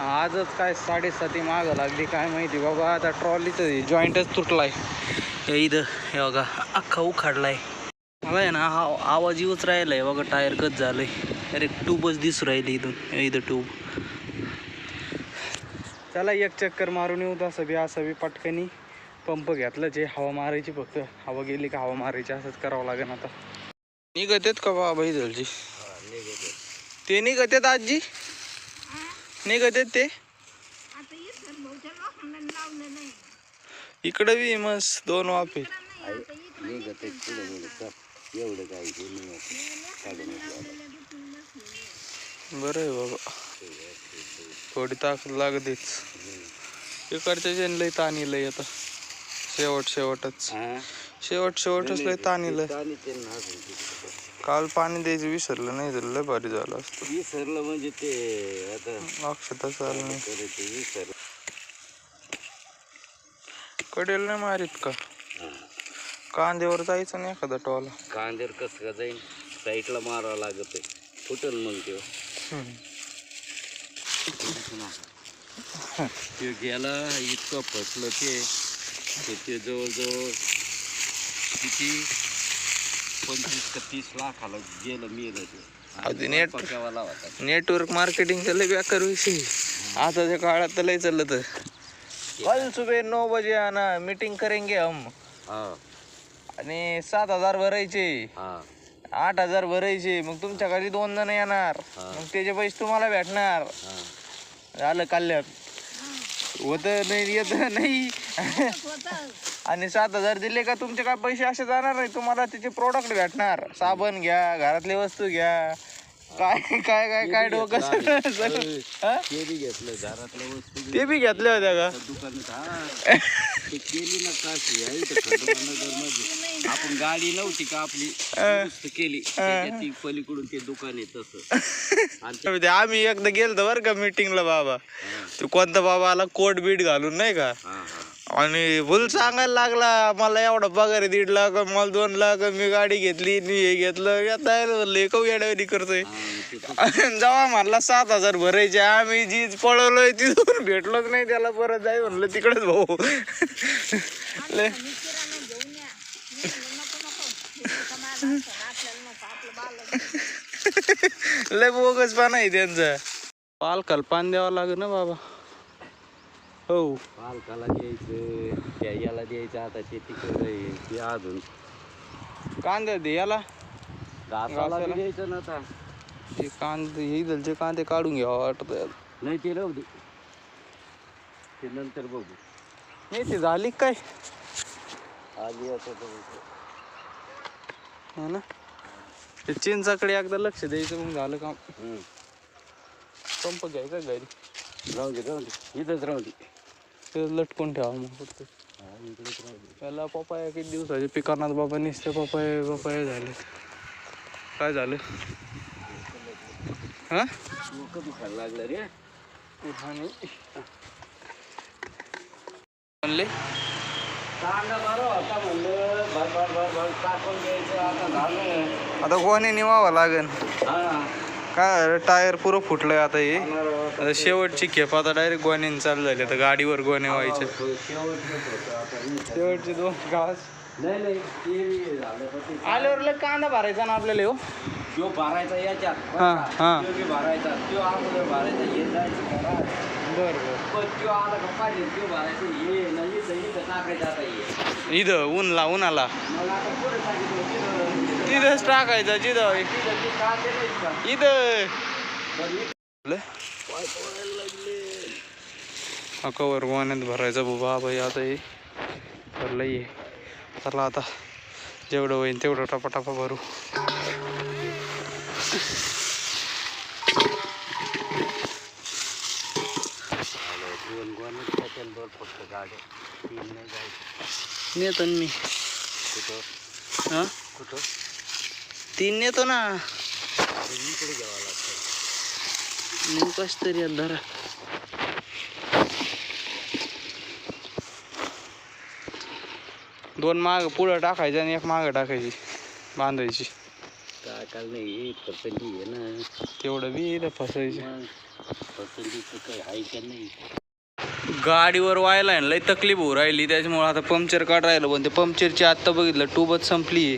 आजच काय 7:30 मागं लागली काय माहिती बाबा. आता ट्रॉलीचं जॉईंटच तुटलाय इथं. हे बघा अख्खा उखाडलाय. मला आहे ना हा आवाज येऊच राहिलाय बघा. टायर कच झालंय. अरे ट्यूबच दिसू राहिली इथं ट्यूब. चला एक चक्कर मारून येऊ. असं बी पटकनी पंप घेतलं जे हवा मारायची. फक्त हवा गेली का हवा मारायची. असंच करावं लागेल आता. निघतेत का बाबा इथलची? ते निघतेत आजी? निघतेत ते इकडं बी मस्त 2 वाफे. बरं आहे बाबा. थोडी ताकद लागतेच. इकडच्या जन लय ताणी लय आता. शेवटच लय ताणीलं. काल पाणी द्यायचं विसरलं नाही तर लय भारी झालं असतं. विसरलं म्हणजे ते आता लक्षातच आलं नाही. कडेल नाही मारीत का? कांद्यावर जायचं नाही एखादा टॉल. कांद्यावर कसं का जाईल? साईडला मारावं लागत. फुटल मग ते गेला इतकं फसलं ते जवळजवळ किती 25 का 30 लाखाला गेलं मेलं ते. नेटवर्क मार्केटिंगचा लय बेकार विषय आताच्या काळात. तर लय चाललं. तर कल सुबह 9 बजे आना, मीटिंग करेंगे हम. आणि 7,000 भरायचे, 8,000 भरायचे. मग तुमच्या घरी 2 जण येणार. मग त्याचे पैसे तुम्हाला भेटणार. झालं कल्याण. होत नाही येत नाही. आणि 7,000 दिले का तुमचे काय पैसे असे जाणार नाही. तुम्हाला त्याचे प्रोडक्ट भेटणार. साबण घ्या, घरातली वस्तू घ्या. काय काय काय काय डोकं ते बी घेतलं घरातल्या वस्तू. ते बी घेतले होत्या का दुकानात? ते केली ना काशी आपण गाडी नव्हती का आपली केली ती पलीकडून ते दुकान आहे तसं. आम्ही एकदा गेलतो बरं का मीटिंगला बाबा. तो कोणता बाबा आला कोट बीट घालून नाही का. आणि फुल सांगायला लागला मला एवढा पगार 1.5 लाख, मला 2 लाख, मी गाडी घेतली, हे घेतलं. येड्यावरी करतोय. जेव्हा म्हणला 7,000 भरायचे. आम्ही जी पळवलोय तिथून भेटलोच नाही त्याला. परत जाय म्हणलं तिकडेच भाऊ. लय बोगस पान आहे त्यांचा. पालकाला पान द्यावं लागेल ना बाबा. हो पालकाला द्यायचं, त्या याला द्यायचं. आता ते तिकडे ते अजून कांद्या दे याला घासाला द्यायचं ना. आता ते कांदे इथलचे कांदे काढून घ्यावा वाटत. नाही ते राहू दे, ते नंतर बघू. नाही ते झाली काय आधी हो ना. ते चिंचाकडे एकदा लक्ष द्यायचं मग झालं काम. पंप घ्यायचा घरी. राहू दे इथंच राहू दे. ते लटकून ठेवा मग फक्त. त्याला पपाया किती दिवसाचे पिकांना बाबा निसते पपाया झाले. काय झालं हा? दुखायला लागलं रे. म्हणले कांदा बरं होता म्हणलं भर टाकून द्यायचं. आता झालं. आता कोणी निवावं लागेल. हा काय टायर पुरं फुटलंय आता. हे आता शेवटची खेप. आता डायरेक्ट गोण्याने चालू झाली. आता गाडीवर गोणे व्हायचे. शेवटचे 2 घास. नाही आल्यावर लय कांदा भरायचा ना आपल्याला. हो तो भरायचा याच्यात. भरायचा तो अगोदर भरायचा हे जायचं करा. बरं पण तो आला का पाहिजे तो भरायचं हे नाही इथं टाकायचं. आता हे इथं उन्हाला मला आता पुढे सांगितलं तिथंच टाकायचं. जिथं इथं कवर गोण्यात भरायचं बाबा भाई. आता हे भरलं ये. चला आता जेवढं होईल तेवढं टपाटपा भरू. नेतो मी. कुठं 3 नेतो ना. इकडे घ्यावं लागतं. कस तरी धरा. दोन माग पुढं टाकायचं आणि एक मागं टाकायची बांधायची. अक्कल नाही फसंडी आहे ना तेवढं बी फसायचं. फसंडीचं काही आहे का नाही. गाडीवर व्हायला आहे लई तकलीफ होऊ राहिली त्याच्यामुळे आता पंक्चर काढ राहिलं पण ते पंक्चरची आत्ता बघितलं ट्यूबच संपली आहे.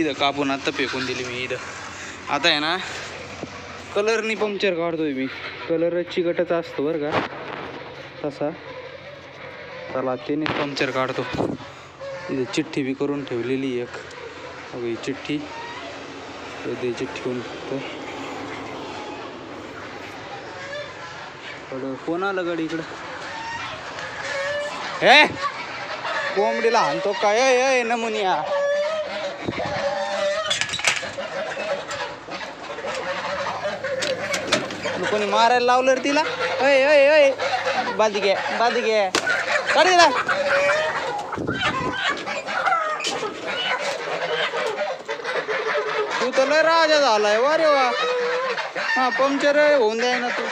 इथं कापून आत्ता फेकून दिली मी इथं. आता आहे ना कलरनी पंक्चर काढतोय मी. कलर चिकटच असतो बरं का तसा. चला त्याने पंक्चर काढतो. इथं चिठ्ठी बी करून ठेवलेली एक. अगं ही चिठ्ठी द्यायची ठेवून फक्त. कोण आलं गाडी इकडं. हे कोंबडीला हाणतो काय नमुनिया. कोणी मारायला लावलं रे तिला. बादी घे काढ तिला. तू तर लय राजा झालाय वा रे वा. हा पंक्चर होऊन द्याय ना तू.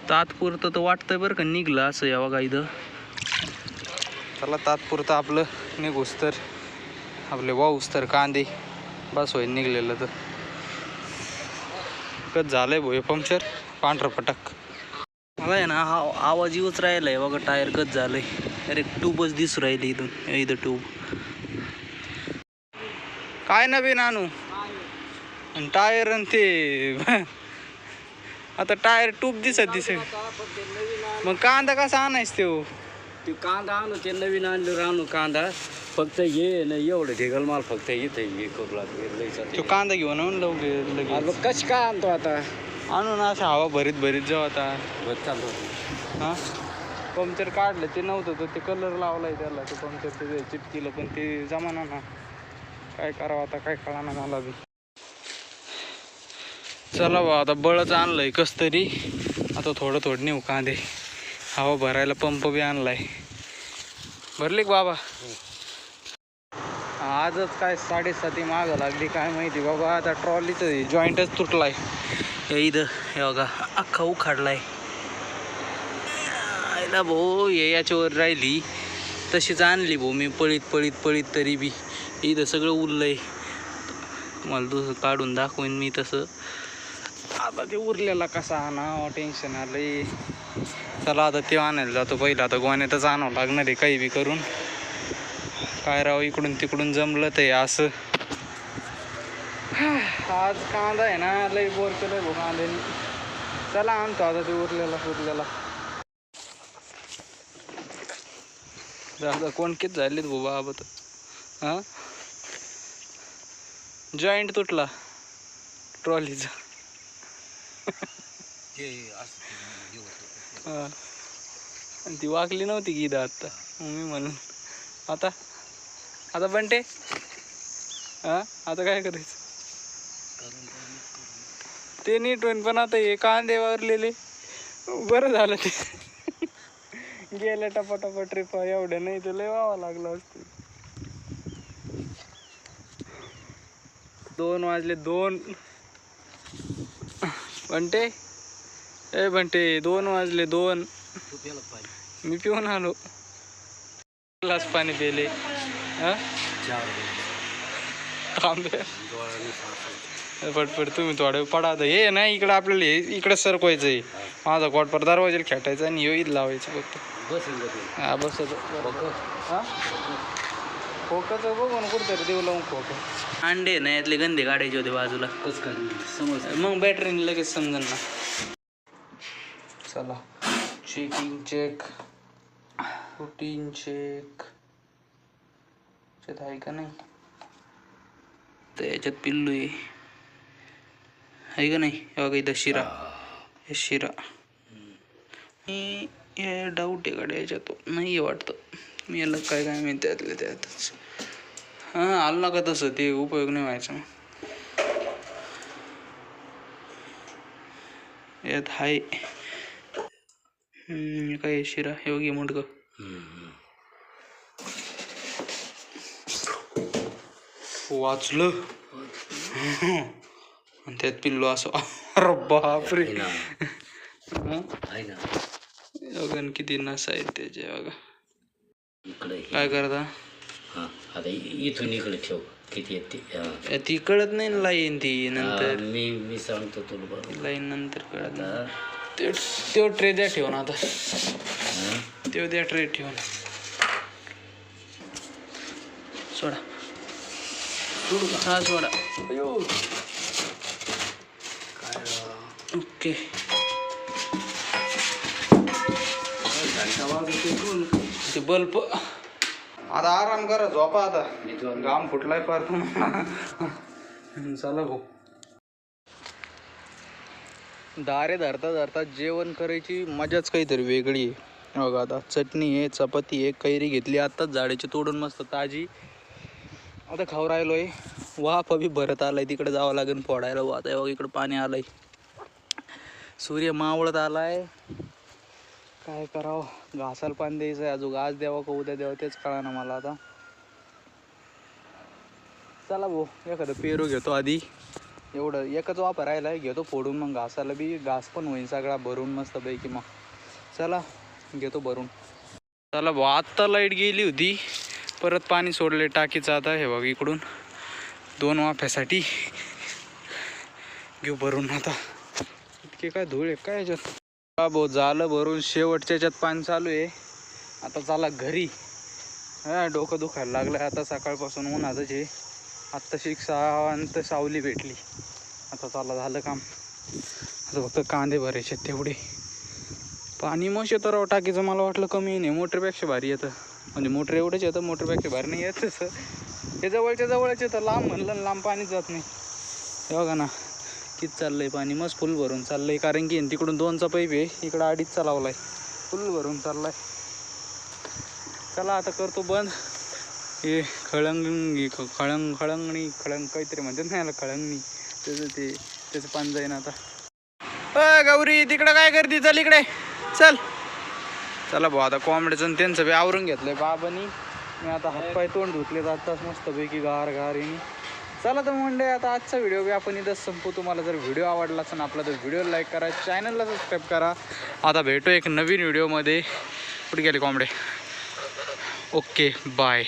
तात्पुरतं तर वाटतंय बरं का निघलं असं या बघा इथं. चला तात्पुरतं आपलं निघूस तर आपले वाऊस तर कांदे बस होईल निघलेलं तर. कच झालंय भो हे पंक्चर पांढरं पटक. मला आहे ना हा आवाज येऊच राहिलाय बघा. टायर कच झालंय. अरे ट्यूबच दिसू राहिली इथून. इथं ट्यूब काय नवीन आणू. टायर आणि ते आता टायर ट्यूब दिसत मग कांदा कसा आणायच ते कांदा आणू ते नवीन आणलं आणू कांदा. फक्त ये नाही एवढं ढेगल माल फक्त इथे हे करू लागले. तो कांदा घेऊन लगेच कश काय आणतो आता आणून असं हवा भरीत जाऊ आता. चालू हां पंक्चर काढलं ते नव्हतं तर ते कलर लावलाय त्याला. ते पंक्चर ते चिटकीलं पण ते जमाना ना. काय करावं आता काय कळाना मला बी. चला बा आता बळच आणलंय कस तरी. आता थोडं नेऊ कांदे. हवा भरायला पंप बी आणलाय. भरले का बाबा. आजच काय 7:30 मागं लागली काय माहिती बाबा. आता ट्रॉलीचं जॉईंटच तुटलाय इथं. हे बघा अख्खा उखाडलाय. आयला भाऊ याच्यावर राहिली तशीच आणली भाऊ मी पळीत तरी बी इथं सगळं उरलंय. मला दुसरं काढून दाखवेन मी तसं. आता ते उरलेला कसा आणावं टेन्शन आलंय. चला आता ते आणायला जातो पहिलं. आता गोण्यातच आणावं लागणार आहे काही बी करून. काय राव इकडून तिकडून जमलं ते असं. आज कांदा आहे ना लई बोर केलंय भाऊ कांद्याने. चला आणतो आता ते उरलेला. दादा कोण किती झालेत भाऊ बाबा तर. हां जॉईंट तुटला ट्रॉलीचा. आणि ती वाकली नव्हती की इथं आत्ता मी म्हणून. आता बंटे आता काय करायचं. ते नीट होईन पण आता हे कांदे वारलेले बरं झालं ते. गेल्या टपाटपा ट्रिपा एवढ्या नाही तर लय व्हावं लागलं असतं. 2 वाजले 2. बंटे ए बंटे 2 वाजले 2. मी पिऊन आलो. ग्लास पाणी पिले. तांबे पटपट तुम्ही थोडं पडा. हे नाही इकडं आपल्याला इकडं सरकवायचं आहे. माझा कोटपर दरवाजाला खेटायचा आणि ईद लावायचं फक्त. हा बस हां खोकं बघून कुठतरी देऊ लावून खोकं. अंडे ना यातले गंदे काढायचे होते बाजूला. समज मग बॅटरीने लगेच समजन ना. चला चेक रुटीन चेक आहे का नाही. तर याच्यात पिल्लू आहे का नाही. हे बघा इथं शिरा. हे शिरा हे डाऊट आहे गाड्या याच्यात नाही वाटतं. मी याला काय माहिती त्यातलं त्यातच. हां आलं नका तसं ते उपयोग नाही व्हायचा. यात हाय काय शिरा. हे बघ मुंडकं. वाचलं आणि त्यात पिल्लू असं. अरे बापरे. बघा किती नस आहेत त्याच्या. बघा इकडे काय करता? हां आता इथून इकडे ठेव किती येते ती कळत नाही ना लाईन ती नंतर. मी सांगतो तुला बरोबर लाईन नंतर कळत ना. आता तो ट्रे द्या ठेवून आता. तो द्या ट्रे ठेवून. सोडा. हा सोडा. ओके. ते बल्ब आता आराम करा, झोपा आता. घाम फुटलाय पार तुम्हाला. चला भाऊ. दारे धरता धरता जेवण करायची मजाच काहीतरी वेगळी आहे. बघा आता चटणी आहे, चपाती आहे, कैरी घेतली आत्ताच झाडाची तोडून मस्त ताजी. आता खाऊ राहिलोय. वाफ बी भरत आलाय, तिकडे जावं लागेल फोडायला. आता बघा इकडं पाणी आलंय, सूर्य मावळत आलाय. काय करावं, घासाला पाणी द्यायचं आहे अजून. आज द्यावं का उद्या द्यावं तेच कळा ना मला आता. चला भाऊ एखादं पेरू घेतो आधी. एवढं एकच वापर राहिला घेतो फोडून, मग घासाला बी घास पण होईल सगळा भरून मस्तपैकी. मग चला घेतो भरून. चला भाऊ आत्ता लाईट गेली होती, परत पाणी सोडले टाकीचं. आता हे बघ इकडून 2 वाफ्यासाठी घेऊ भरून. आता इतके काय धूळ आहे काय याच्यात. हा भाऊ झालं भरून, शेवटच्या याच्यात पाणी चालू आहे. आता चला घरी. हा डोकं दुखायला लागलं आता सकाळपासून उन्हाचं आहे. आत्ताशी शांत सावली भेटली. आता चला झालं काम. आता फक्त कांदे भरायचे तेवढे. पाणी मस्त येतं राव टाकीचं. मला वाटलं कमी नाही, मोटरपेक्षा भारी येतं. म्हणजे मोटर एवढंच येतं, मोटरपेक्षा भारी नाही येत तसं. हे जवळच येतं, लांब म्हणलं लांब पाणी जात नाही. हे बघा ना किती चाललंय पाणी, मस्त फुल भरून चाललंय. कारण की तिकडून 2चा पाईप आहे, इकडं 2.5चा लावलाय, फुल भरून चाललाय. चला आता करतो बंद. हे खळंगणी काहीतरी म्हणतात नाही याला, खळंगणी. त्याचं पाणी जाईन आता. गौरी तिकडं काय करते, चल इकडे चल. चला भाऊ आता कोंबड्याचं त्यांचं बी आवरून घेतलंय बाबांनी. मी आता हातपाय तोंड धुतले जाताच मस्तपैकी गार येणे. चला तर म्हणले आता आजचा व्हिडिओ बी आपण इथंच संपू. तुम्हाला जर व्हिडिओ आवडला असेल आपला तर व्हिडिओ लाईक करा, चॅनलला सबस्क्राईब करा. आता भेटू एक नवीन व्हिडिओमध्ये. कुठे गेले कोंबडे. Okay bye.